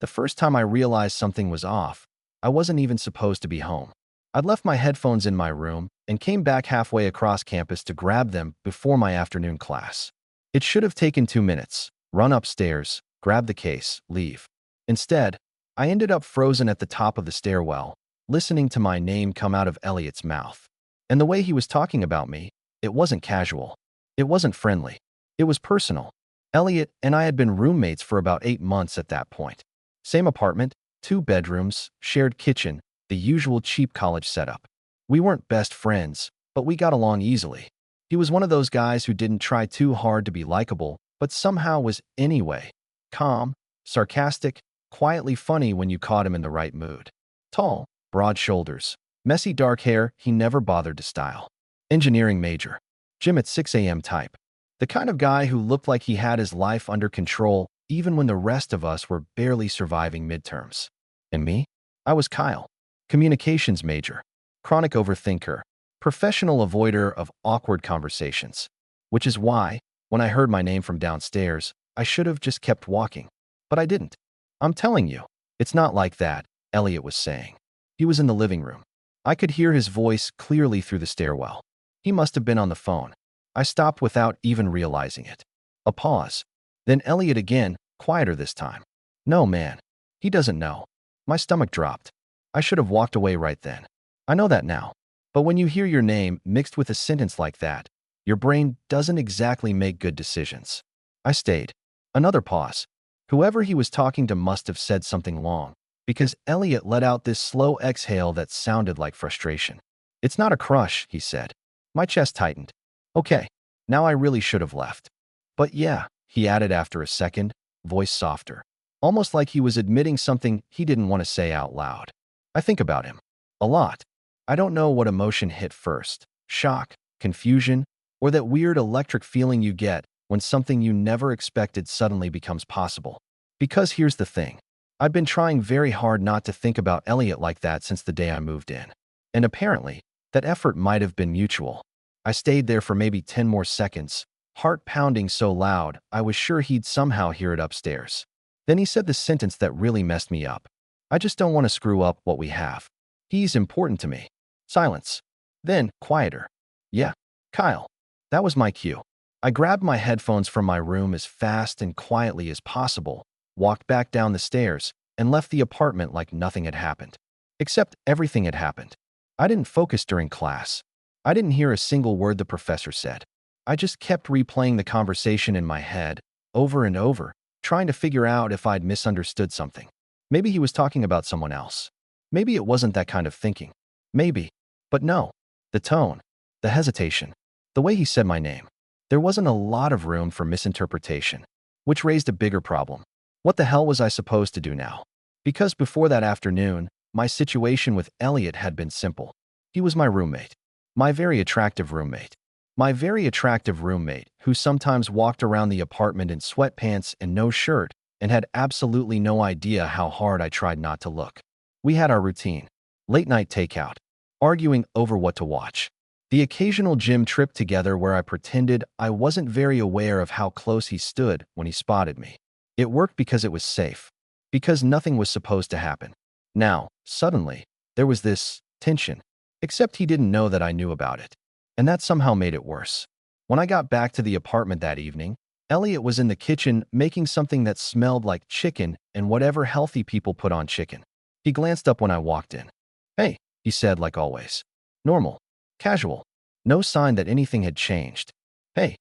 The first time I realized something was off, I wasn't even supposed to be home. I'd left my headphones in my room and came back halfway across campus to grab them before my afternoon class. It should have taken 2 minutes. Run upstairs, grab the case, leave. Instead, I ended up frozen at the top of the stairwell, listening to my name come out of Elliot's mouth. And the way he was talking about me, it wasn't casual. It wasn't friendly. It was personal. Elliot and I had been roommates for about 8 months at that point. Same apartment, 2 bedrooms, shared kitchen, the usual cheap college setup. We weren't best friends, but we got along easily. He was one of those guys who didn't try too hard to be likable, but somehow was anyway. Calm, sarcastic, quietly funny when you caught him in the right mood. Tall, broad shoulders, messy dark hair he never bothered to style. Engineering major. Gym at 6 a.m. type. The kind of guy who looked like he had his life under control even when the rest of us were barely surviving midterms. And me? I was Kyle. Communications major. Chronic overthinker. Professional avoider of awkward conversations. Which is why, when I heard my name from downstairs, I should have just kept walking. But I didn't. I'm telling you, it's not like that, Elliot was saying. He was in the living room. I could hear his voice clearly through the stairwell. He must have been on the phone. I stopped without even realizing it. A pause. Then Elliot again, quieter this time. No, man. He doesn't know. My stomach dropped. I should have walked away right then. I know that now. But when you hear your name mixed with a sentence like that, your brain doesn't exactly make good decisions. I stayed. Another pause. Whoever he was talking to must have said something long, because Elliot let out this slow exhale that sounded like frustration. It's not a crush, he said. My chest tightened. Okay, now I really should have left. But yeah, he added after a second, voice softer, almost like he was admitting something he didn't want to say out loud. I think about him. A lot. I don't know what emotion hit first. Shock, confusion, or that weird electric feeling you get when something you never expected suddenly becomes possible. Because here's the thing. I'd been trying very hard not to think about Elliot like that since the day I moved in. And apparently, that effort might have been mutual. I stayed there for maybe 10 more seconds, heart pounding so loud I was sure he'd somehow hear it upstairs. Then he said the sentence that really messed me up. I just don't want to screw up what we have. He's important to me. Silence. Then, quieter. Yeah, Kyle. That was my cue. I grabbed my headphones from my room as fast and quietly as possible, walked back down the stairs, and left the apartment like nothing had happened. Except everything had happened. I didn't focus during class. I didn't hear a single word the professor said. I just kept replaying the conversation in my head, over and over, trying to figure out if I'd misunderstood something. Maybe he was talking about someone else. Maybe it wasn't that kind of thinking. Maybe. But no. The tone. The hesitation. The way he said my name. There wasn't a lot of room for misinterpretation, which raised a bigger problem. What the hell was I supposed to do now? Because before that afternoon, my situation with Elliot had been simple. He was my roommate. My very attractive roommate. My very attractive roommate who sometimes walked around the apartment in sweatpants and no shirt and had absolutely no idea how hard I tried not to look. We had our routine. Late night takeout. Arguing over what to watch. The occasional gym trip together where I pretended I wasn't very aware of how close he stood when he spotted me. It worked because it was safe. Because nothing was supposed to happen. Now, suddenly, there was this tension. Except he didn't know that I knew about it. And that somehow made it worse. When I got back to the apartment that evening, Elliot was in the kitchen making something that smelled like chicken and whatever healthy people put on chicken. He glanced up when I walked in. Hey, he said like always. Normal. Casual. No sign that anything had changed. Hey.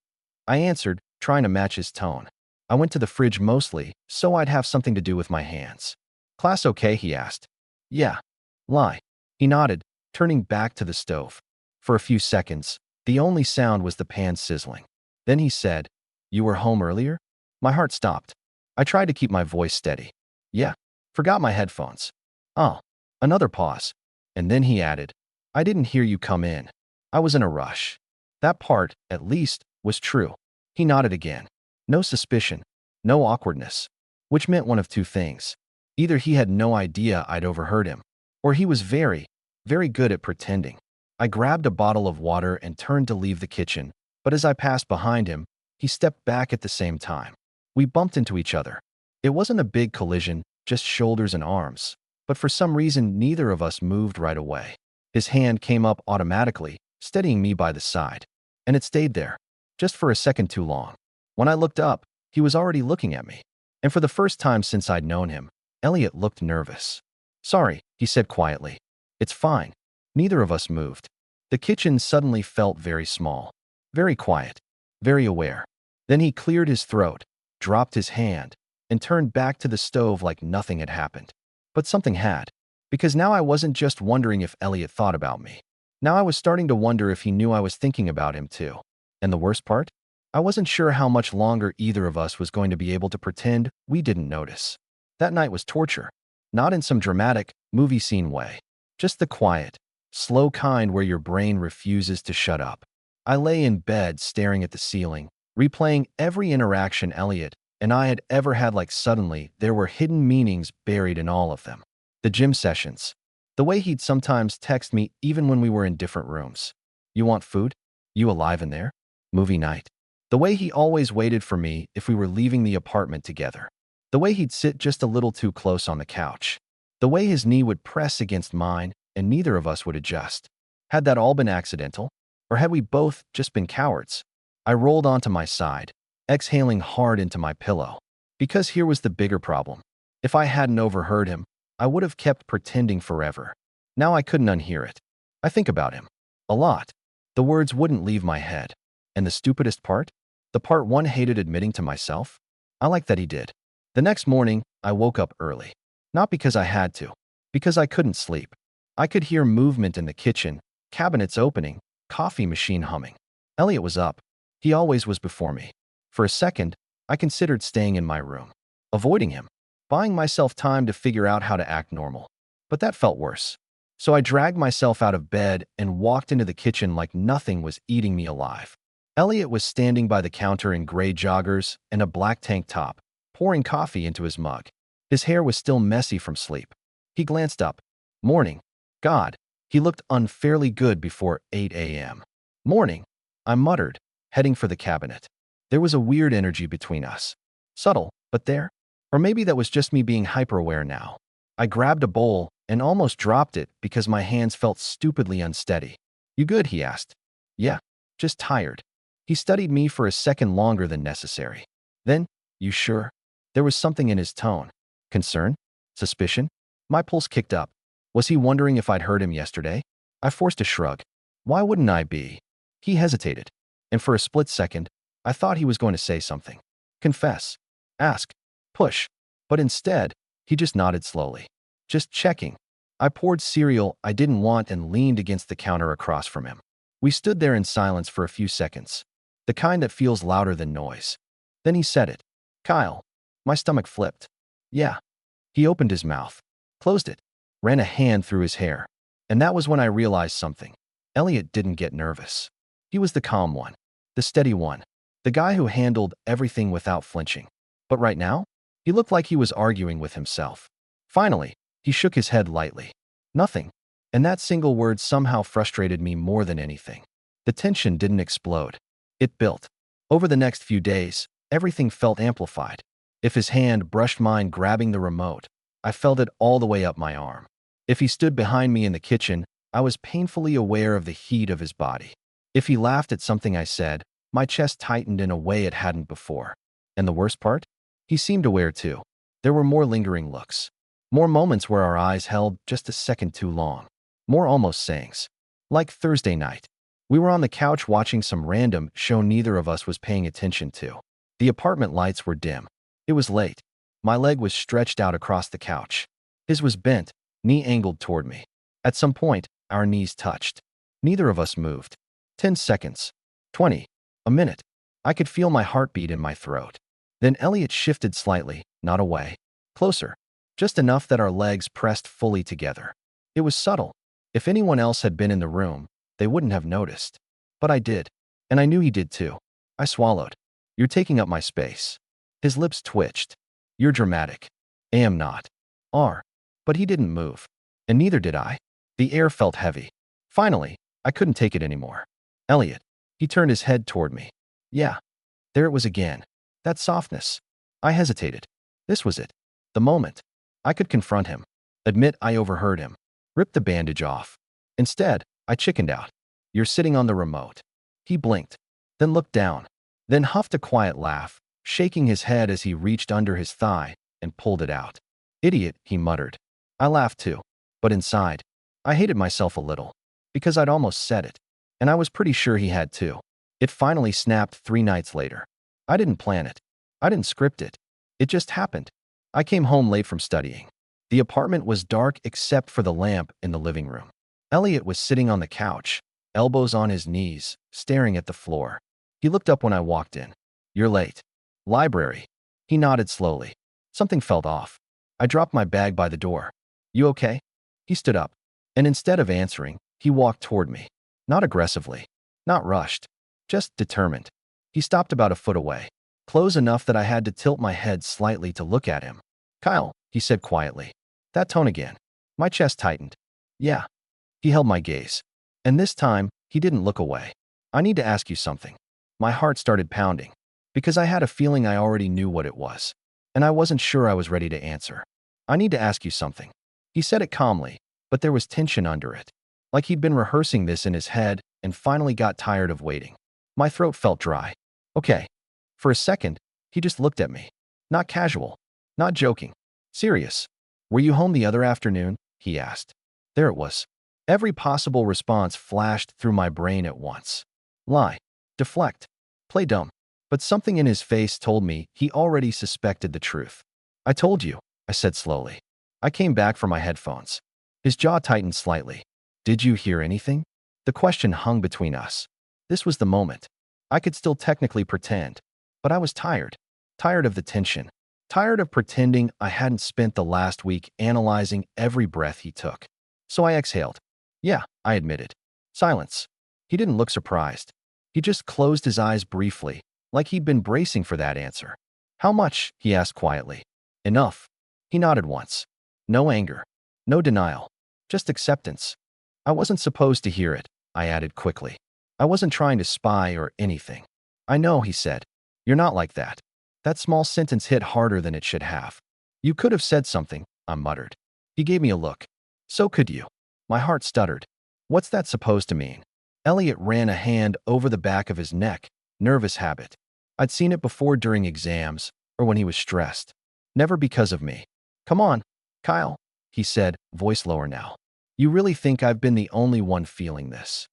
I answered, trying to match his tone. I went to the fridge mostly, so I'd have something to do with my hands. Class okay, he asked. Yeah. Lie. He nodded, turning back to the stove. For a few seconds, the only sound was the pan sizzling. Then he said, You were home earlier? My heart stopped. I tried to keep my voice steady. Yeah. Forgot my headphones. Oh. Another pause. And then he added, I didn't hear you come in. I was in a rush. That part, at least, was true. He nodded again. No suspicion. No awkwardness. Which meant one of two things. Either he had no idea I'd overheard him, or he was very, very good at pretending. I grabbed a bottle of water and turned to leave the kitchen, but as I passed behind him, he stepped back at the same time. We bumped into each other. It wasn't a big collision, just shoulders and arms. But for some reason, neither of us moved right away. His hand came up automatically, steadying me by the side. And it stayed there, just for a second too long. When I looked up, he was already looking at me. And for the first time since I'd known him, Elliot looked nervous. "Sorry," he said quietly. "It's fine." Neither of us moved. The kitchen suddenly felt very small, very quiet, very aware. Then he cleared his throat, dropped his hand, and turned back to the stove like nothing had happened. But something had, because now I wasn't just wondering if Elliot thought about me. Now I was starting to wonder if he knew I was thinking about him too. And the worst part? I wasn't sure how much longer either of us was going to be able to pretend we didn't notice. That night was torture, not in some dramatic, movie scene way. Just the quiet, slow kind where your brain refuses to shut up. I lay in bed staring at the ceiling, replaying every interaction Elliot and I had ever had. Like suddenly, there were hidden meanings buried in all of them. The gym sessions. The way he'd sometimes text me even when we were in different rooms. "You want food? You alive in there?" Movie night. The way he always waited for me if we were leaving the apartment together. The way he'd sit just a little too close on the couch. The way his knee would press against mine and neither of us would adjust. Had that all been accidental? Or had we both just been cowards? I rolled onto my side, exhaling hard into my pillow. Because here was the bigger problem. If I hadn't overheard him, I would have kept pretending forever. Now I couldn't unhear it. I think about him. A lot. The words wouldn't leave my head. And the stupidest part? The part one hated admitting to myself? I liked that he did. The next morning, I woke up early. Not because I had to. Because I couldn't sleep. I could hear movement in the kitchen, cabinets opening, coffee machine humming. Elliot was up. He always was before me. For a second, I considered staying in my room. Avoiding him. Buying myself time to figure out how to act normal. But that felt worse. So I dragged myself out of bed and walked into the kitchen like nothing was eating me alive. Elliot was standing by the counter in gray joggers and a black tank top, pouring coffee into his mug. His hair was still messy from sleep. He glanced up. "Morning." God, he looked unfairly good before 8 a.m. "Morning," I muttered, heading for the cabinet. There was a weird energy between us. Subtle, but there. Or maybe that was just me being hyper-aware now. I grabbed a bowl and almost dropped it because my hands felt stupidly unsteady. "You good?" he asked. "Yeah, just tired." He studied me for a second longer than necessary. Then, "You sure?" There was something in his tone. Concern? Suspicion? My pulse kicked up. Was he wondering if I'd heard him yesterday? I forced a shrug. Why wouldn't I be? He hesitated. And for a split second, I thought he was going to say something. Confess. Ask. Push. But instead, he just nodded slowly. Just checking. I poured cereal I didn't want and leaned against the counter across from him. We stood there in silence for a few seconds. The kind that feels louder than noise. Then he said it. "Kyle." My stomach flipped. "Yeah." He opened his mouth, closed it, ran a hand through his hair. And that was when I realized something. Elliot didn't get nervous. He was the calm one, the steady one, the guy who handled everything without flinching. But right now, he looked like he was arguing with himself. Finally, he shook his head lightly. "Nothing." And that single word somehow frustrated me more than anything. The tension didn't explode. It built. Over the next few days, everything felt amplified. If his hand brushed mine grabbing the remote, I felt it all the way up my arm. If he stood behind me in the kitchen, I was painfully aware of the heat of his body. If he laughed at something I said, my chest tightened in a way it hadn't before. And the worst part? He seemed aware too. There were more lingering looks. More moments where our eyes held just a second too long. More almost sayings. Like Thursday night. We were on the couch watching some random show neither of us was paying attention to. The apartment lights were dim. It was late. My leg was stretched out across the couch. His was bent, knee angled toward me. At some point, our knees touched. Neither of us moved. 10 seconds. 20. A minute. I could feel my heartbeat in my throat. Then Elliot shifted slightly, not away. Closer. Just enough that our legs pressed fully together. It was subtle. If anyone else had been in the room, they wouldn't have noticed. But I did. And I knew he did too. I swallowed. "You're taking up my space." His lips twitched. "You're dramatic." "Am not." "Are." But he didn't move. And neither did I. The air felt heavy. Finally, I couldn't take it anymore. "Elliot." He turned his head toward me. "Yeah." There it was again. That softness. I hesitated. This was it. The moment. I could confront him, admit I overheard him, rip the bandage off. Instead, I chickened out. You're sitting on the remote. He blinked, then looked down, then huffed a quiet laugh, shaking his head as he reached under his thigh and pulled it out. Idiot, he muttered. I laughed too, but inside, I hated myself a little, because I'd almost said it, and I was pretty sure he had too. It finally snapped 3 nights later. I didn't plan it. I didn't script it. It just happened. I came home late from studying. The apartment was dark except for the lamp in the living room. Elliot was sitting on the couch, elbows on his knees, staring at the floor. He looked up when I walked in. You're late. Library. He nodded slowly. Something felt off. I dropped my bag by the door. You okay? He stood up, and instead of answering, he walked toward me. Not aggressively, not rushed, just determined. He stopped about a foot away, close enough that I had to tilt my head slightly to look at him. Kyle, he said quietly. That tone again. My chest tightened. Yeah. He held my gaze. And this time, he didn't look away. I need to ask you something. My heart started pounding, because I had a feeling I already knew what it was, and I wasn't sure I was ready to answer. I need to ask you something. He said it calmly, but there was tension under it, like he'd been rehearsing this in his head and finally got tired of waiting. My throat felt dry. Okay. For a second, he just looked at me. Not casual, not joking, serious. Were you home the other afternoon? He asked. There it was. Every possible response flashed through my brain at once. Lie, deflect, play dumb. But something in his face told me he already suspected the truth. I told you, I said slowly. I came back for my headphones. His jaw tightened slightly. Did you hear anything? The question hung between us. This was the moment. I could still technically pretend, but I was tired. Tired of the tension. Tired of pretending I hadn't spent the last week analyzing every breath he took. So I exhaled. Yeah, I admitted. Silence. He didn't look surprised. He just closed his eyes briefly, like he'd been bracing for that answer. How much? He asked quietly. Enough. He nodded once. No anger. No denial. Just acceptance. I wasn't supposed to hear it, I added quickly. I wasn't trying to spy or anything. I know, he said. You're not like that. That small sentence hit harder than it should have. You could have said something, I muttered. He gave me a look. So could you. My heart stuttered. What's that supposed to mean? Elliot ran a hand over the back of his neck. Nervous habit. I'd seen it before during exams or when he was stressed. Never because of me. Come on, Kyle, he said, voice lower now. You really think I've been the only one feeling this?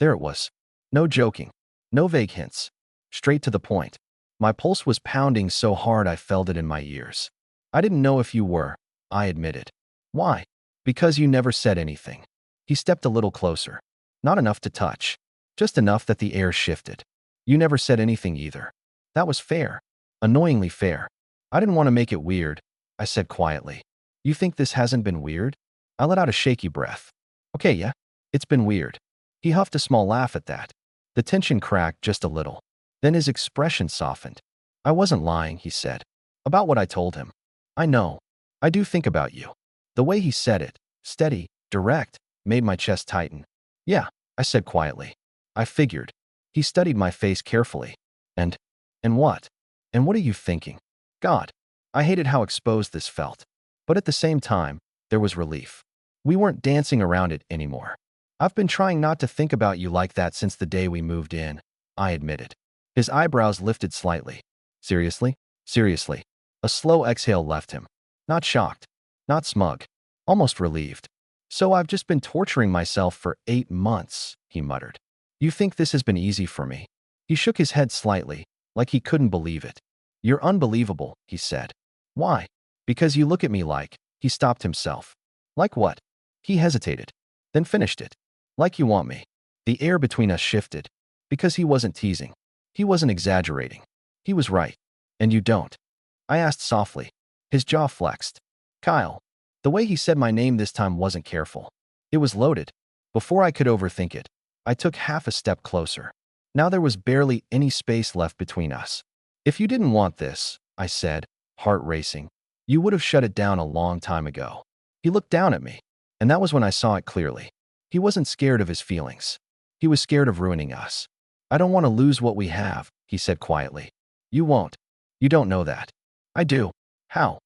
There it was. No joking. No vague hints. Straight to the point. My pulse was pounding so hard I felt it in my ears. I didn't know if you were, I admitted. Why? Because you never said anything. He stepped a little closer. Not enough to touch. Just enough that the air shifted. You never said anything either. That was fair. Annoyingly fair. I didn't want to make it weird, I said quietly. You think this hasn't been weird? I let out a shaky breath. Okay, yeah. It's been weird. He huffed a small laugh at that. The tension cracked just a little. Then his expression softened. I wasn't lying, he said. About what I told him. I know. I do think about you. The way he said it, steady, direct, made my chest tighten. Yeah, I said quietly. I figured. He studied my face carefully. And what? And what are you thinking? God. I hated how exposed this felt. But at the same time, there was relief. We weren't dancing around it anymore. I've been trying not to think about you like that since the day we moved in, I admitted. His eyebrows lifted slightly. Seriously? Seriously. A slow exhale left him. Not shocked. Not smug. Almost relieved. So I've just been torturing myself for 8 months, he muttered. You think this has been easy for me? He shook his head slightly, like he couldn't believe it. You're unbelievable, he said. Why? Because you look at me like, he stopped himself. Like what? He hesitated, then finished it. Like you want me. The air between us shifted, because he wasn't teasing. He wasn't exaggerating. He was right. And you don't. I asked softly. His jaw flexed. Kyle. The way he said my name this time wasn't careful. It was loaded. Before I could overthink it, I took half a step closer. Now there was barely any space left between us. If you didn't want this, I said, heart racing, you would have shut it down a long time ago. He looked down at me, and that was when I saw it clearly. He wasn't scared of his feelings. He was scared of ruining us. I don't want to lose what we have, he said quietly. You won't. You don't know that. I do. How?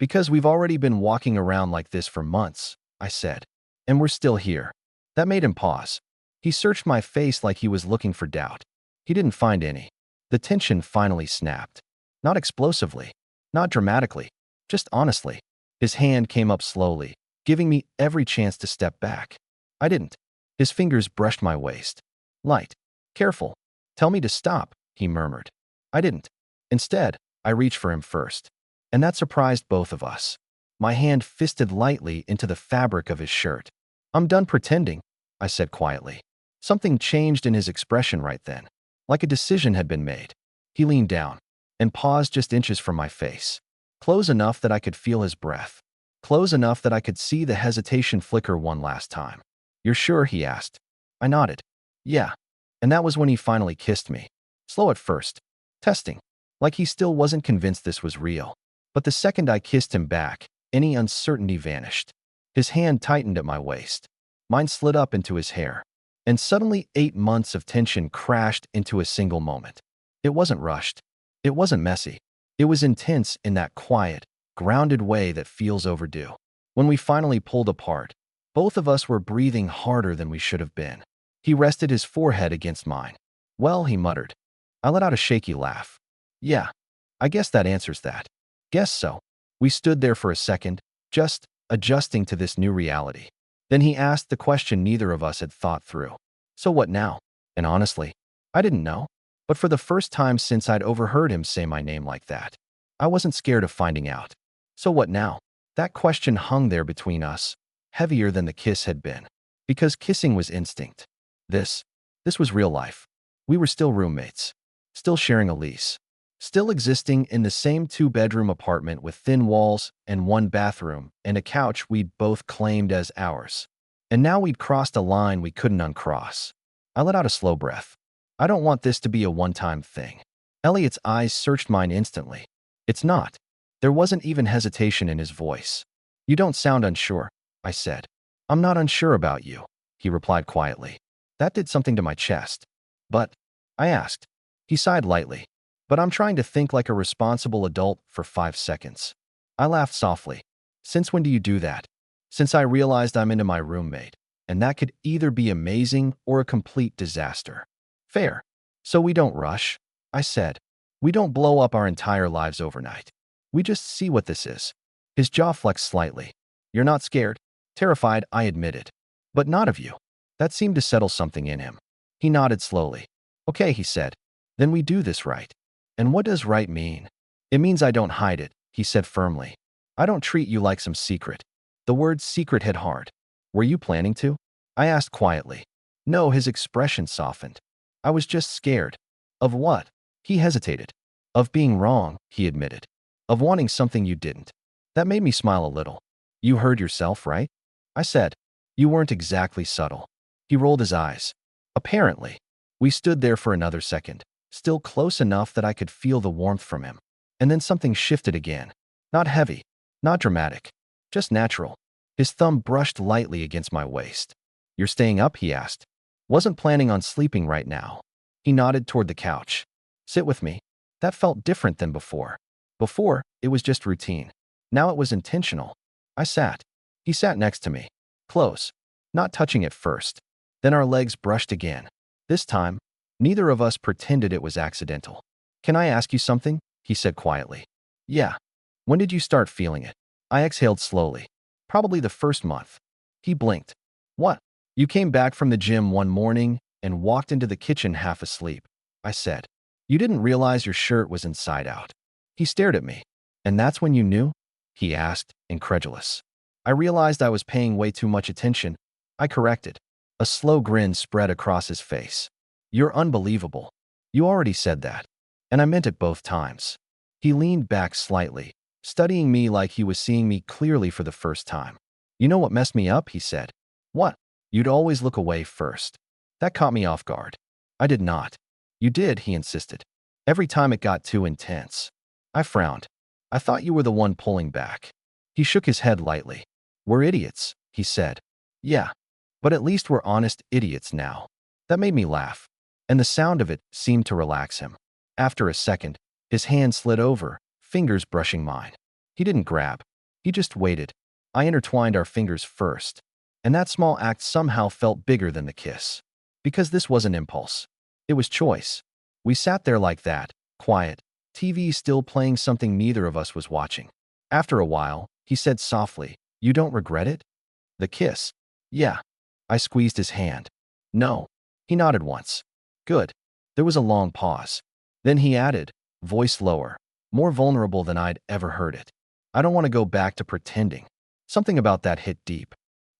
Because we've already been walking around like this for months, I said. And we're still here. That made him pause. He searched my face like he was looking for doubt. He didn't find any. The tension finally snapped. Not explosively, not dramatically, just honestly. His hand came up slowly, giving me every chance to step back. I didn't. His fingers brushed my waist. Light. Careful. Tell me to stop, he murmured. I didn't. Instead, I reached for him first. And that surprised both of us. My hand fisted lightly into the fabric of his shirt. I'm done pretending, I said quietly. Something changed in his expression right then, like a decision had been made. He leaned down and paused just inches from my face, close enough that I could feel his breath, close enough that I could see the hesitation flicker one last time. You're sure? He asked. I nodded. Yeah. And that was when he finally kissed me. Slow at first, testing, like he still wasn't convinced this was real. But the second I kissed him back, any uncertainty vanished. His hand tightened at my waist. Mine slid up into his hair. And suddenly 8 months of tension crashed into a single moment. It wasn't rushed. It wasn't messy. It was intense in that quiet, grounded way that feels overdue. When we finally pulled apart, both of us were breathing harder than we should have been. He rested his forehead against mine. Well, he muttered. I let out a shaky laugh. Yeah, I guess that answers that. Guess so. We stood there for a second, just adjusting to this new reality. Then he asked the question neither of us had thought through. So what now? And honestly, I didn't know. But for the first time since I'd overheard him say my name like that, I wasn't scared of finding out. So what now? That question hung there between us, heavier than the kiss had been. Because kissing was instinct. This was real life. We were still roommates, still sharing a lease, still existing in the same 2-bedroom apartment with thin walls and 1 bathroom and a couch we'd both claimed as ours. And now we'd crossed a line we couldn't uncross. I let out a slow breath. I don't want this to be a one-time thing. Elliot's eyes searched mine instantly. It's not. There wasn't even hesitation in his voice. You don't sound unsure, I said. I'm not unsure about you, he replied quietly. That did something to my chest. But, I asked. He sighed lightly. But I'm trying to think like a responsible adult for 5 seconds. I laughed softly. Since when do you do that? Since I realized I'm into my roommate, and that could either be amazing or a complete disaster. Fair. So we don't rush, I said. We don't blow up our entire lives overnight. We just see what this is. His jaw flexed slightly. You're not scared? Terrified, I admitted. But not of you. That seemed to settle something in him. He nodded slowly. Okay, he said. Then we do this right. And what does right mean? It means I don't hide it, he said firmly. I don't treat you like some secret. The word secret hit hard. Were you planning to? I asked quietly. No, his expression softened. I was just scared. Of what? He hesitated. Of being wrong, he admitted. Of wanting something you didn't. That made me smile a little. You heard yourself, right? I said. You weren't exactly subtle. He rolled his eyes. Apparently. We stood there for another second, still close enough that I could feel the warmth from him. And then something shifted again. Not heavy, not dramatic, just natural. His thumb brushed lightly against my waist. You're staying up? He asked. Wasn't planning on sleeping right now. He nodded toward the couch. Sit with me. That felt different than before. Before, it was just routine. Now it was intentional. I sat. He sat next to me. Close. Not touching at first. Then our legs brushed again. This time, neither of us pretended it was accidental. Can I ask you something? He said quietly. Yeah. When did you start feeling it? I exhaled slowly. Probably the first month. He blinked. What? You came back from the gym one morning and walked into the kitchen half asleep, I said. You didn't realize your shirt was inside out. He stared at me. And that's when you knew? He asked, incredulous. I realized I was paying way too much attention. I corrected. A slow grin spread across his face. You're unbelievable. You already said that. And I meant it both times. He leaned back slightly, studying me like he was seeing me clearly for the first time. You know what messed me up? He said. What? You'd always look away first. That caught me off guard. I did not. You did, he insisted. Every time it got too intense. I frowned. I thought you were the one pulling back. He shook his head lightly. We're idiots, he said. Yeah. But at least we're honest idiots now. That made me laugh. And the sound of it seemed to relax him. After a second, his hand slid over, fingers brushing mine. He didn't grab. He just waited. I intertwined our fingers first, and that small act somehow felt bigger than the kiss. Because this wasn't impulse. It was choice. We sat there like that, quiet, TV still playing something neither of us was watching. After a while, he said softly, "You don't regret it?" The kiss. Yeah. I squeezed his hand. No. He nodded once. Good. There was a long pause. Then he added, voice lower, more vulnerable than I'd ever heard it. I don't want to go back to pretending. Something about that hit deep.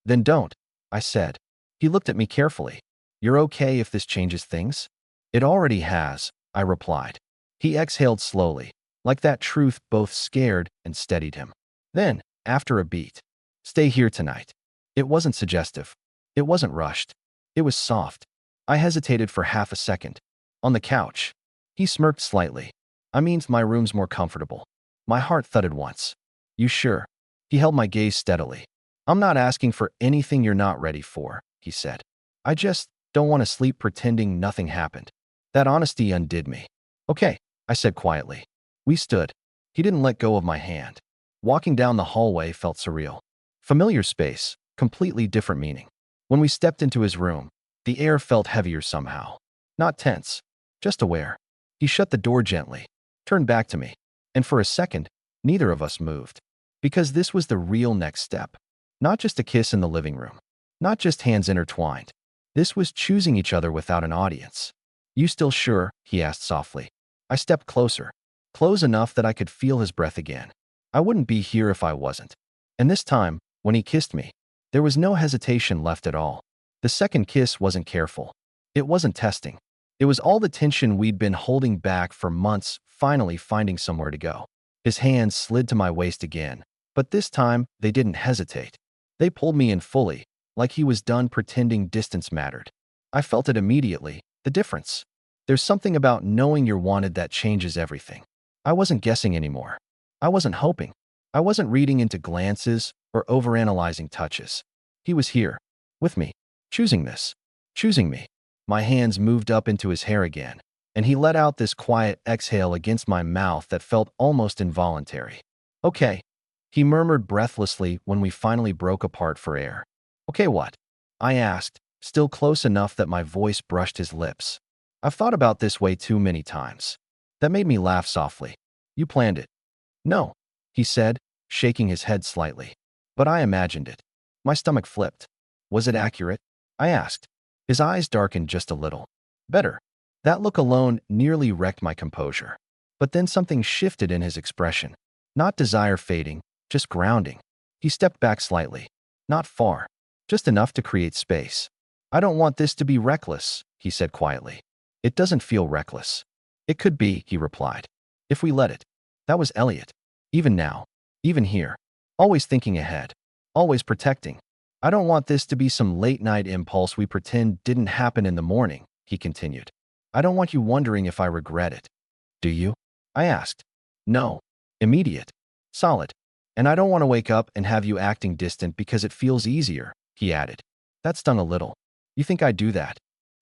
Then don't, I said. He looked at me carefully. You're okay if this changes things? It already has, I replied. He exhaled slowly, like that truth both scared and steadied him. Then, after a beat, stay here tonight. It wasn't suggestive. It wasn't rushed. It was soft. I hesitated for half a second. On the couch. He smirked slightly. I mean, my room's more comfortable. My heart thudded once. You sure? He held my gaze steadily. I'm not asking for anything you're not ready for, he said. I just don't want to sleep pretending nothing happened. That honesty undid me. Okay, I said quietly. We stood. He didn't let go of my hand. Walking down the hallway felt surreal. Familiar space, completely different meaning. When we stepped into his room, the air felt heavier somehow. Not tense, just aware. He shut the door gently, turned back to me, and for a second, neither of us moved. Because this was the real next step. Not just a kiss in the living room. Not just hands intertwined. This was choosing each other without an audience. You still sure? He asked softly. I stepped closer, close enough that I could feel his breath again. I wouldn't be here if I wasn't. And this time, when he kissed me, there was no hesitation left at all. The second kiss wasn't careful. It wasn't testing. It was all the tension we'd been holding back for months, finally finding somewhere to go. His hands slid to my waist again, but this time they didn't hesitate. They pulled me in fully, like he was done pretending distance mattered. I felt it immediately, the difference. There's something about knowing you're wanted that changes everything. I wasn't guessing anymore. I wasn't hoping. I wasn't reading into glances or overanalyzing touches. He was here, with me, choosing this, choosing me. My hands moved up into his hair again, and he let out this quiet exhale against my mouth that felt almost involuntary. Okay, he murmured breathlessly when we finally broke apart for air. Okay, what? I asked, still close enough that my voice brushed his lips. I've thought about this way too many times. That made me laugh softly. You planned it. No, he said, shaking his head slightly. But I imagined it. My stomach flipped. Was it accurate? I asked. His eyes darkened just a little. Better. That look alone nearly wrecked my composure. But then something shifted in his expression. Not desire fading, just grounding. He stepped back slightly. Not far. Just enough to create space. I don't want this to be reckless, he said quietly. It doesn't feel reckless. It could be, he replied. If we let it. That was Elliot. Even now. Even here. Always thinking ahead. Always protecting. I don't want this to be some late-night impulse we pretend didn't happen in the morning, he continued. I don't want you wondering if I regret it. Do you? I asked. No. Immediate. Solid. And I don't want to wake up and have you acting distant because it feels easier, he added. That stung a little. You think I do that?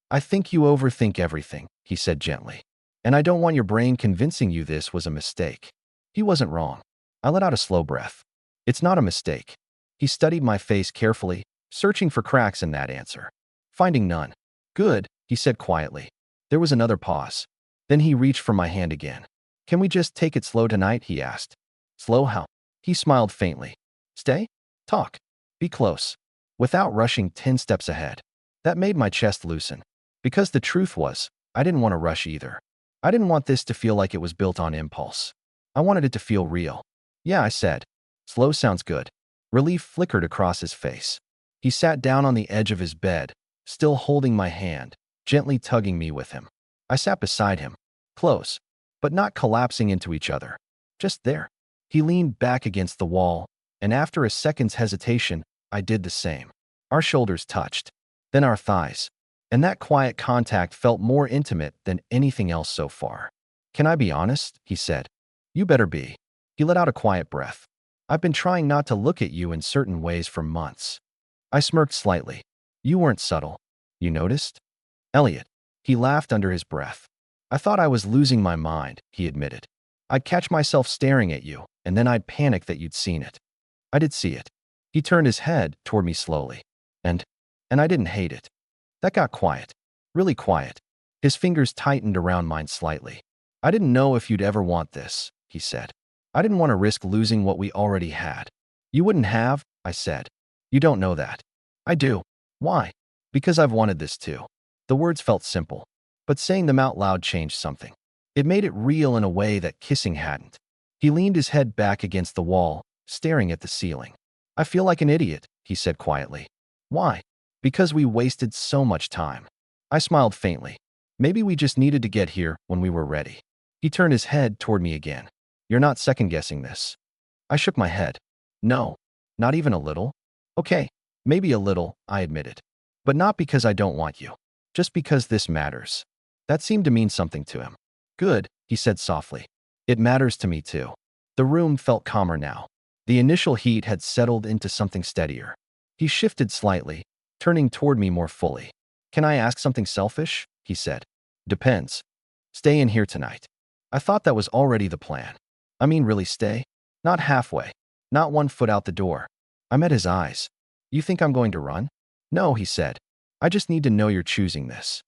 I think you overthink everything, he said gently. And I don't want your brain convincing you this was a mistake. He wasn't wrong. I let out a slow breath. It's not a mistake. He studied my face carefully, searching for cracks in that answer. Finding none. Good, he said quietly. There was another pause. Then he reached for my hand again. Can we just take it slow tonight, he asked. Slow how? He smiled faintly. Stay? Talk. Be close. Without rushing 10 steps ahead. That made my chest loosen. Because the truth was, I didn't want to rush either. I didn't want this to feel like it was built on impulse. I wanted it to feel real. Yeah, I said. Slow sounds good. Relief flickered across his face. He sat down on the edge of his bed, still holding my hand, gently tugging me with him. I sat beside him, close, but not collapsing into each other. Just there. He leaned back against the wall, and after a second's hesitation, I did the same. Our shoulders touched, then our thighs, and that quiet contact felt more intimate than anything else so far. Can I be honest? He said. You better be. He let out a quiet breath. I've been trying not to look at you in certain ways for months. I smirked slightly. You weren't subtle. You noticed? Elliot. He laughed under his breath. I thought I was losing my mind, he admitted. I'd catch myself staring at you, and then I'd panic that you'd seen it. I did see it. He turned his head toward me slowly. And, and I didn't hate it. That got quiet. Really quiet. His fingers tightened around mine slightly. I didn't know if you'd ever want this, he said. I didn't want to risk losing what we already had. You wouldn't have, I said. You don't know that. I do. Why? Because I've wanted this too. The words felt simple, but saying them out loud changed something. It made it real in a way that kissing hadn't. He leaned his head back against the wall, staring at the ceiling. I feel like an idiot, he said quietly. Why? Because we wasted so much time. I smiled faintly. Maybe we just needed to get here when we were ready. He turned his head toward me again. You're not second-guessing this. I shook my head. No, not even a little. Okay, maybe a little, I admitted. But not because I don't want you. Just because this matters. That seemed to mean something to him. Good, he said softly. It matters to me too. The room felt calmer now. The initial heat had settled into something steadier. He shifted slightly, turning toward me more fully. Can I ask something selfish? He said. Depends. Stay in here tonight. I thought that was already the plan. I mean, really stay? Not halfway. Not 1 foot out the door. I met his eyes. You think I'm going to run? No, he said. I just need to know you're choosing this.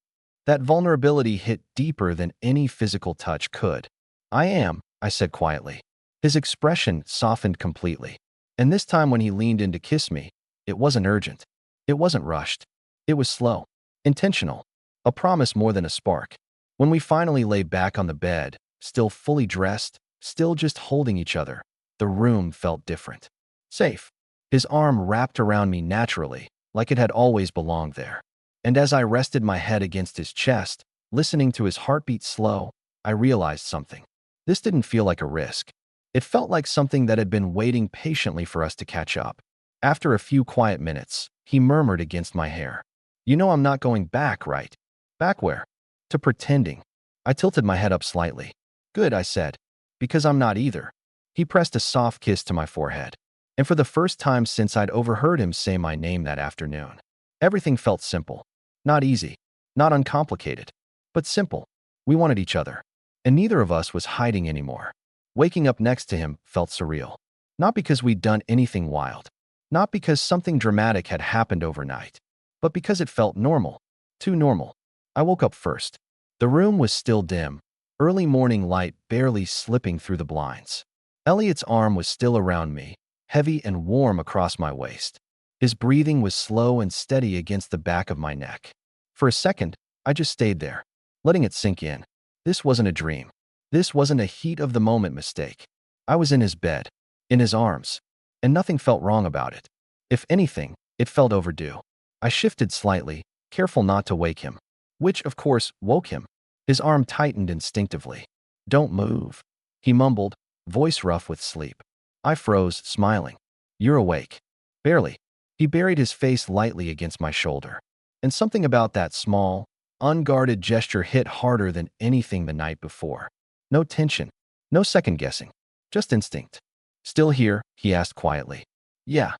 That vulnerability hit deeper than any physical touch could. I am, I said quietly. His expression softened completely. And this time when he leaned in to kiss me, it wasn't urgent. It wasn't rushed. It was slow. Intentional. A promise more than a spark. When we finally lay back on the bed, still fully dressed, still just holding each other, the room felt different. Safe. His arm wrapped around me naturally, like it had always belonged there. And as I rested my head against his chest, listening to his heartbeat slow, I realized something. This didn't feel like a risk. It felt like something that had been waiting patiently for us to catch up. After a few quiet minutes, he murmured against my hair. You know I'm not going back, right? Back where? To pretending. I tilted my head up slightly. Good, I said. Because I'm not either. He pressed a soft kiss to my forehead. And for the first time since I'd overheard him say my name that afternoon, everything felt simple. Not easy. Not uncomplicated. But simple. We wanted each other. And neither of us was hiding anymore. Waking up next to him felt surreal. Not because we'd done anything wild. Not because something dramatic had happened overnight. But because it felt normal. Too normal. I woke up first. The room was still dim, early morning light barely slipping through the blinds. Elliot's arm was still around me, heavy and warm across my waist. His breathing was slow and steady against the back of my neck. For a second, I just stayed there, letting it sink in. This wasn't a dream. This wasn't a heat-of-the-moment mistake. I was in his bed, in his arms, and nothing felt wrong about it. If anything, it felt overdue. I shifted slightly, careful not to wake him, which, of course, woke him. His arm tightened instinctively. Don't move, he mumbled, voice rough with sleep. I froze, smiling. You're awake. Barely. He buried his face lightly against my shoulder. And something about that small, unguarded gesture hit harder than anything the night before. No tension. No second-guessing. Just instinct. Still here? He asked quietly. Yeah.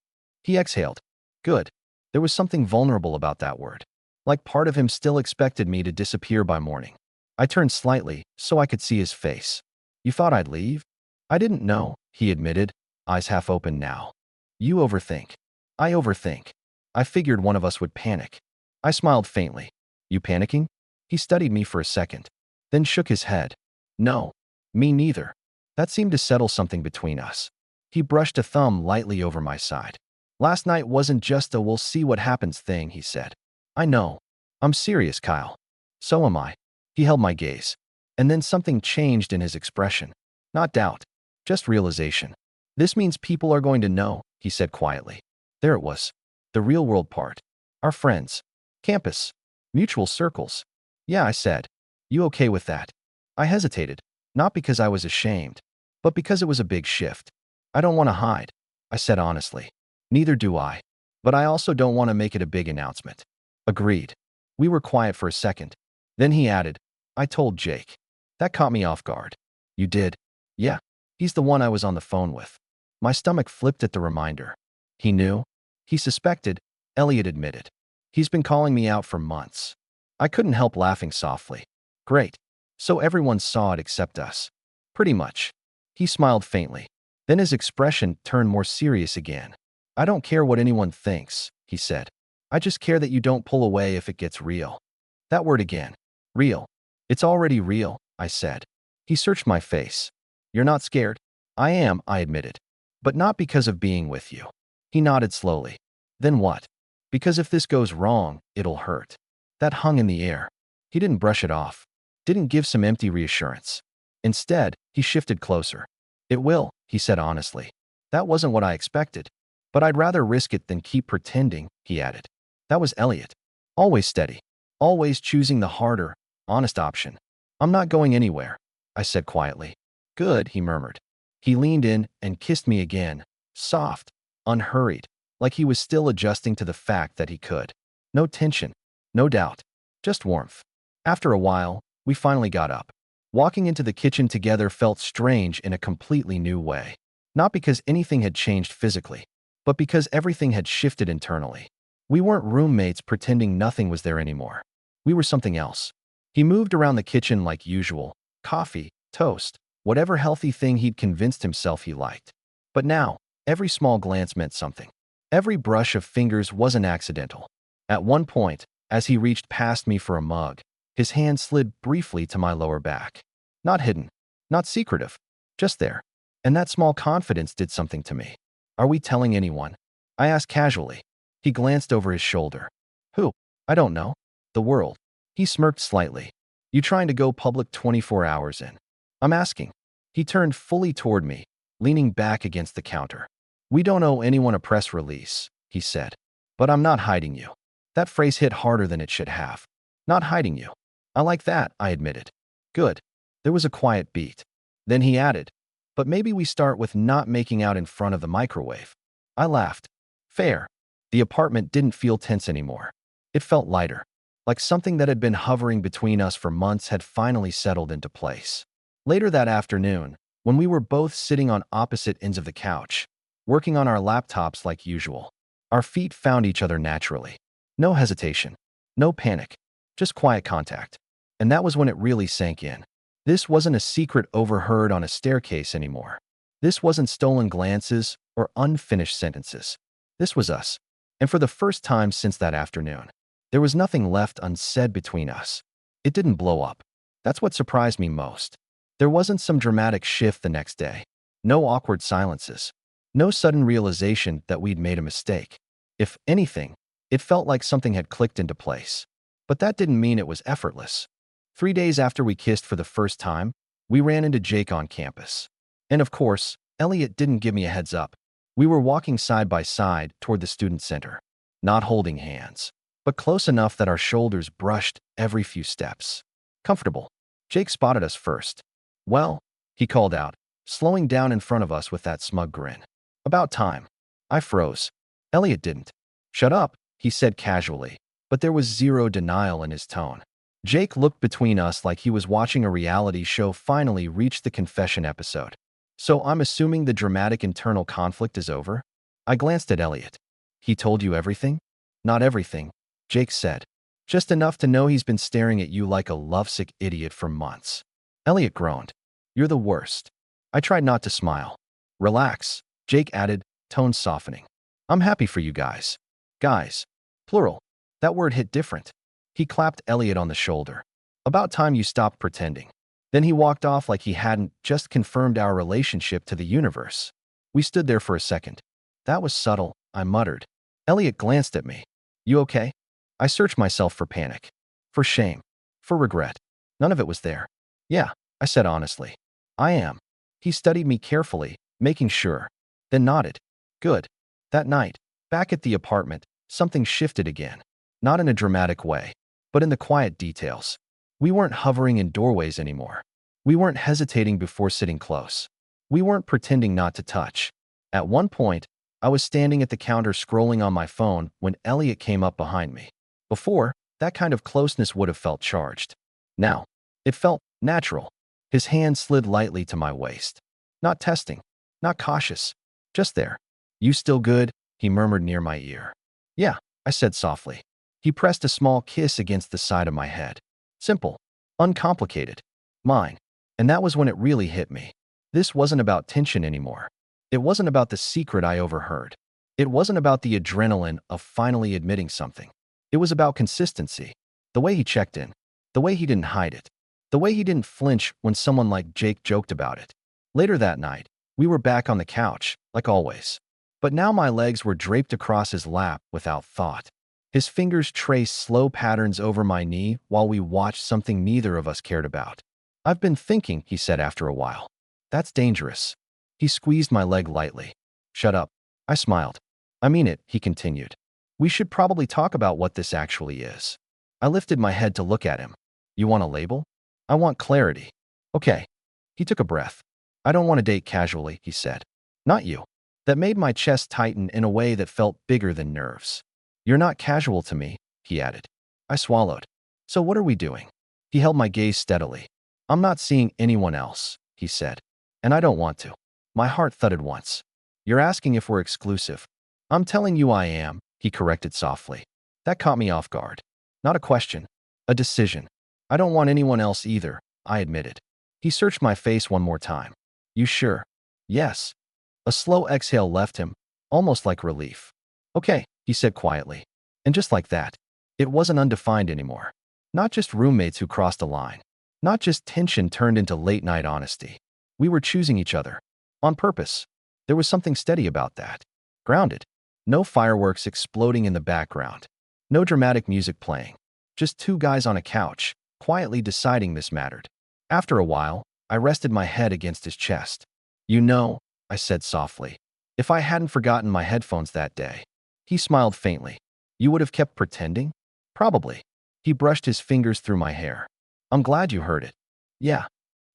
He exhaled. Good. There was something vulnerable about that word. Like part of him still expected me to disappear by morning. I turned slightly so I could see his face. You thought I'd leave? I didn't know, he admitted, eyes half open now. You overthink. I overthink. I figured one of us would panic. I smiled faintly. You panicking? He studied me for a second, then shook his head. No, me neither. That seemed to settle something between us. He brushed a thumb lightly over my side. Last night wasn't just a we'll see what happens thing, he said. I know. I'm serious, Kyle. So am I. He held my gaze. And then something changed in his expression. Not doubt. Just realization. This means people are going to know, he said quietly. There it was. The real-world part. Our friends. Campus. Mutual circles. Yeah, I said. You okay with that? I hesitated. Not because I was ashamed, but because it was a big shift. I don't want to hide, I said honestly. Neither do I. But I also don't want to make it a big announcement. Agreed. We were quiet for a second. Then he added, I told Jake. That caught me off guard. You did? Yeah. He's the one I was on the phone with. My stomach flipped at the reminder. He knew? He suspected, Elliot admitted. He's been calling me out for months. I couldn't help laughing softly. Great. So everyone saw it except us. Pretty much. He smiled faintly. Then his expression turned more serious again. I don't care what anyone thinks, he said. I just care that you don't pull away if it gets real. That word again. Real. It's already real, I said. He searched my face. You're not scared? I am, I admitted. But not because of being with you. He nodded slowly. Then what? Because if this goes wrong, it'll hurt. That hung in the air. He didn't brush it off. Didn't give some empty reassurance. Instead, he shifted closer. It will, he said honestly. That wasn't what I expected. But I'd rather risk it than keep pretending, he added. That was Elliot. Always steady. Always choosing the harder, honest option. I'm not going anywhere, I said quietly. Good, he murmured. He leaned in and kissed me again, soft, unhurried, like he was still adjusting to the fact that he could. No tension, no doubt, just warmth. After a while, we finally got up. Walking into the kitchen together felt strange in a completely new way. Not because anything had changed physically, but because everything had shifted internally. We weren't roommates pretending nothing was there anymore. We were something else. He moved around the kitchen like usual, coffee, toast, whatever healthy thing he'd convinced himself he liked. But now, every small glance meant something. Every brush of fingers wasn't accidental. At one point, as he reached past me for a mug, his hand slid briefly to my lower back. Not hidden, not secretive, just there. And that small confidence did something to me. Are we telling anyone? I asked casually. He glanced over his shoulder. Who? I don't know. The world. He smirked slightly. You trying to go public 24 hours in? I'm asking. He turned fully toward me, leaning back against the counter. We don't owe anyone a press release, he said. But I'm not hiding you. That phrase hit harder than it should have. Not hiding you. I like that, I admitted. Good. There was a quiet beat. Then he added, but maybe we start with not making out in front of the microwave. I laughed. Fair. The apartment didn't feel tense anymore. It felt lighter, like something that had been hovering between us for months had finally settled into place. Later that afternoon, when we were both sitting on opposite ends of the couch, working on our laptops like usual, our feet found each other naturally. No hesitation, no panic, just quiet contact. And that was when it really sank in. This wasn't a secret overheard on a staircase anymore. This wasn't stolen glances or unfinished sentences. This was us. And for the first time since that afternoon, there was nothing left unsaid between us. It didn't blow up. That's what surprised me most. There wasn't some dramatic shift the next day. No awkward silences. No sudden realization that we'd made a mistake. If anything, it felt like something had clicked into place. But that didn't mean it was effortless. 3 days after we kissed for the first time, we ran into Jake on campus. And of course, Elliot didn't give me a heads up. We were walking side by side toward the student center, not holding hands, but close enough that our shoulders brushed every few steps. Comfortable. Jake spotted us first. Well, he called out, slowing down in front of us with that smug grin. About time. I froze. Elliot didn't. Shut up, he said casually, but there was zero denial in his tone. Jake looked between us like he was watching a reality show finally reach the confession episode. So I'm assuming the dramatic internal conflict is over? I glanced at Elliot. He told you everything? Not everything, Jake said. Just enough to know he's been staring at you like a lovesick idiot for months. Elliot groaned. You're the worst. I tried not to smile. Relax, Jake added, tone softening. I'm happy for you guys. Guys. Plural. That word hit different. He clapped Elliot on the shoulder. About time you stopped pretending. Then he walked off like he hadn't just confirmed our relationship to the universe. We stood there for a second. That was subtle, I muttered. Elliot glanced at me. You okay? I searched myself for panic. For shame. For regret. None of it was there. Yeah, I said honestly. I am. He studied me carefully, making sure. Then nodded. Good. That night, back at the apartment, something shifted again. Not in a dramatic way, but in the quiet details. We weren't hovering in doorways anymore. We weren't hesitating before sitting close. We weren't pretending not to touch. At one point, I was standing at the counter scrolling on my phone when Elliot came up behind me. Before, that kind of closeness would have felt charged. Now, it felt natural. His hand slid lightly to my waist. Not testing, not cautious, just there. You still good? He murmured near my ear. Yeah, I said softly. He pressed a small kiss against the side of my head. Simple, uncomplicated, mine. And that was when it really hit me. This wasn't about tension anymore. It wasn't about the secret I overheard. It wasn't about the adrenaline of finally admitting something. It was about consistency. The way he checked in. The way he didn't hide it. The way he didn't flinch when someone like Jake joked about it. Later that night, we were back on the couch, like always. But now my legs were draped across his lap without thought. His fingers traced slow patterns over my knee while we watched something neither of us cared about. "I've been thinking," he said after a while. "That's dangerous." He squeezed my leg lightly. "Shut up." I smiled. "I mean it," he continued. "We should probably talk about what this actually is." I lifted my head to look at him. "You want a label?" "I want clarity." "Okay." He took a breath. "I don't want to date casually," he said. "Not you." That made my chest tighten in a way that felt bigger than nerves. "You're not casual to me," he added. I swallowed. "So what are we doing?" He held my gaze steadily. "I'm not seeing anyone else," he said. "And I don't want to." My heart thudded once. "You're asking if we're exclusive." "I'm telling you I am," he corrected softly. That caught me off guard. Not a question. A decision. "I don't want anyone else either," I admitted. He searched my face one more time. "You sure?" "Yes." A slow exhale left him, almost like relief. "Okay," he said quietly. And just like that, it wasn't undefined anymore. Not just roommates who crossed a line. Not just tension turned into late-night honesty. We were choosing each other. On purpose. There was something steady about that. Grounded. No fireworks exploding in the background. No dramatic music playing. Just two guys on a couch, quietly deciding this mattered. After a while, I rested my head against his chest. "You know," I said softly, "if I hadn't forgotten my headphones that day." He smiled faintly. "You would have kept pretending?" "Probably." He brushed his fingers through my hair. "I'm glad you heard it." "Yeah."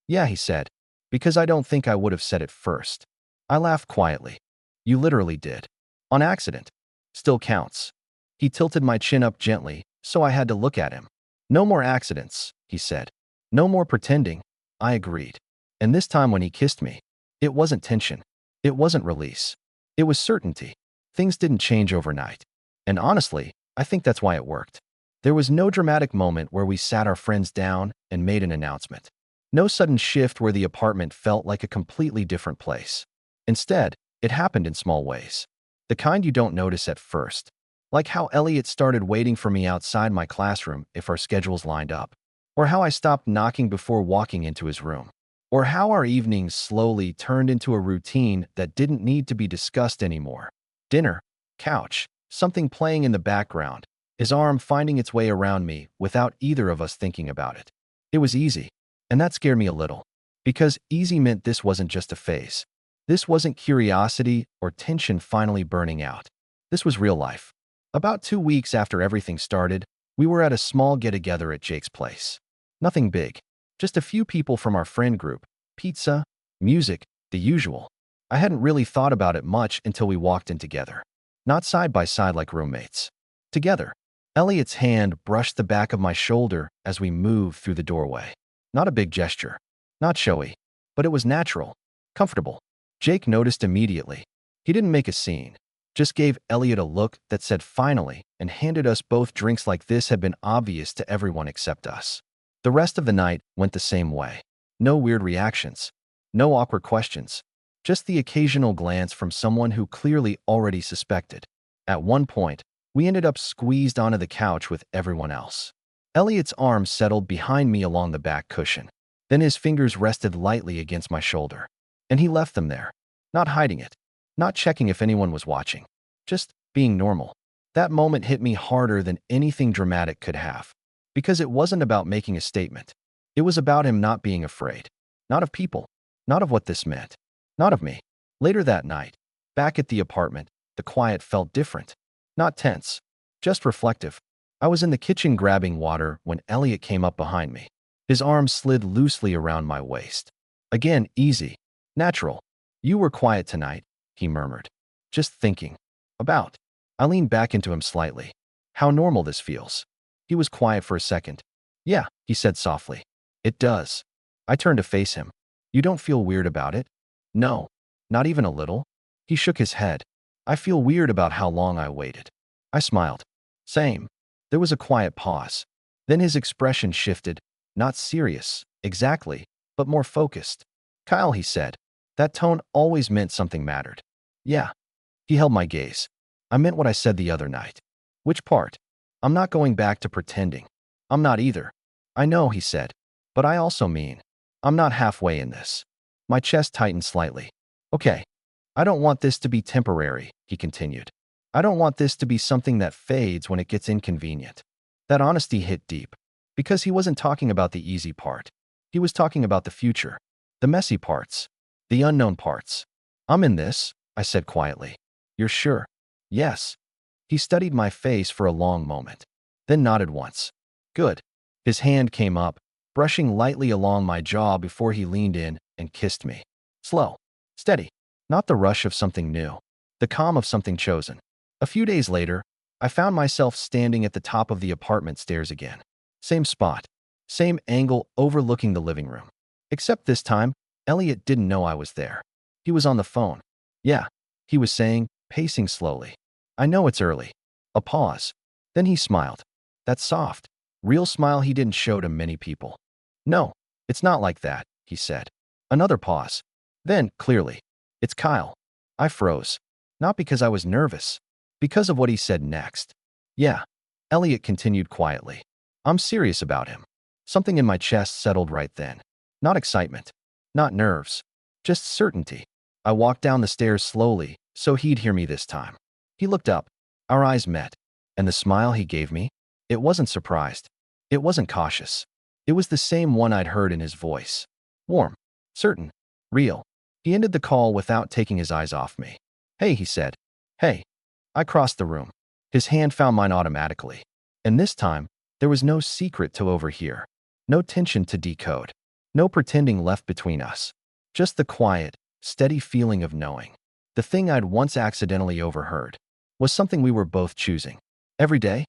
"Yeah," he said, "because I don't think I would have said it first." I laughed quietly. "You literally did." "On accident." "Still counts." He tilted my chin up gently, so I had to look at him. "No more accidents," he said. "No more pretending." I agreed. And this time when he kissed me, it wasn't tension. It wasn't release. It was certainty. Things didn't change overnight. And honestly, I think that's why it worked. There was no dramatic moment where we sat our friends down and made an announcement. No sudden shift where the apartment felt like a completely different place. Instead, it happened in small ways. The kind you don't notice at first. Like how Elliot started waiting for me outside my classroom if our schedules lined up. Or how I stopped knocking before walking into his room. Or how our evenings slowly turned into a routine that didn't need to be discussed anymore. Dinner, couch, something playing in the background, his arm finding its way around me without either of us thinking about it. It was easy, and that scared me a little. Because easy meant this wasn't just a phase. This wasn't curiosity or tension finally burning out. This was real life. About 2 weeks after everything started, we were at a small get-together at Jake's place. Nothing big. Just a few people from our friend group, pizza, music, the usual. I hadn't really thought about it much until we walked in together. Not side by side like roommates. Together. Elliot's hand brushed the back of my shoulder as we moved through the doorway. Not a big gesture. Not showy. But it was natural. Comfortable. Jake noticed immediately. He didn't make a scene. Just gave Elliot a look that said finally and handed us both drinks like this had been obvious to everyone except us. The rest of the night went the same way. No weird reactions. No awkward questions. Just the occasional glance from someone who clearly already suspected. At one point, we ended up squeezed onto the couch with everyone else. Elliot's arm settled behind me along the back cushion. Then his fingers rested lightly against my shoulder. And he left them there. Not hiding it. Not checking if anyone was watching. Just being normal. That moment hit me harder than anything dramatic could have. Because it wasn't about making a statement. It was about him not being afraid. Not of people. Not of what this meant. Not of me. Later that night, back at the apartment, the quiet felt different. Not tense. Just reflective. I was in the kitchen grabbing water when Elliot came up behind me. His arm slid loosely around my waist. Again, easy. Natural. "You were quiet tonight," he murmured. "Just thinking." "About?" I leaned back into him slightly. "How normal this feels." He was quiet for a second. "Yeah," he said softly. "It does." I turned to face him. "You don't feel weird about it?" "No. Not even a little." He shook his head. "I feel weird about how long I waited." I smiled. "Same." There was a quiet pause. Then his expression shifted. Not serious, exactly, but more focused. "Kyle," he said, That tone always meant something mattered. Yeah. He held my gaze. I meant what I said the other night. Which part? I'm not going back to pretending. I'm not either. I know, he said. But I also mean, I'm not halfway in this. My chest tightened slightly. Okay. I don't want this to be temporary, he continued. I don't want this to be something that fades when it gets inconvenient. That honesty hit deep. Because he wasn't talking about the easy part. He was talking about the future. The messy parts. The unknown parts. I'm in this, I said quietly. You're sure? Yes. He studied my face for a long moment, then nodded once. Good. His hand came up, brushing lightly along my jaw before he leaned in and kissed me. Slow. Steady. Not the rush of something new. The calm of something chosen. A few days later, I found myself standing at the top of the apartment stairs again. Same spot. Same angle overlooking the living room. Except this time, Elliot didn't know I was there. He was on the phone. Yeah, he was saying, pacing slowly. I know it's early. A pause. Then he smiled. That soft, real smile he didn't show to many people. No, it's not like that, he said. Another pause. Then, clearly, it's Kyle. I froze. Not because I was nervous. Because of what he said next. Yeah, Elliot continued quietly. I'm serious about him. Something in my chest settled right then. Not excitement. Not nerves. Just certainty. I walked down the stairs slowly, so he'd hear me this time. He looked up. Our eyes met. And the smile he gave me? It wasn't surprised. It wasn't cautious. It was the same one I'd heard in his voice. Warm. Certain. Real. He ended the call without taking his eyes off me. Hey, he said. Hey. I crossed the room. His hand found mine automatically. And this time, there was no secret to overhear. No tension to decode. No pretending left between us. Just the quiet, steady feeling of knowing. The thing I'd once accidentally overheard was something we were both choosing. Every day,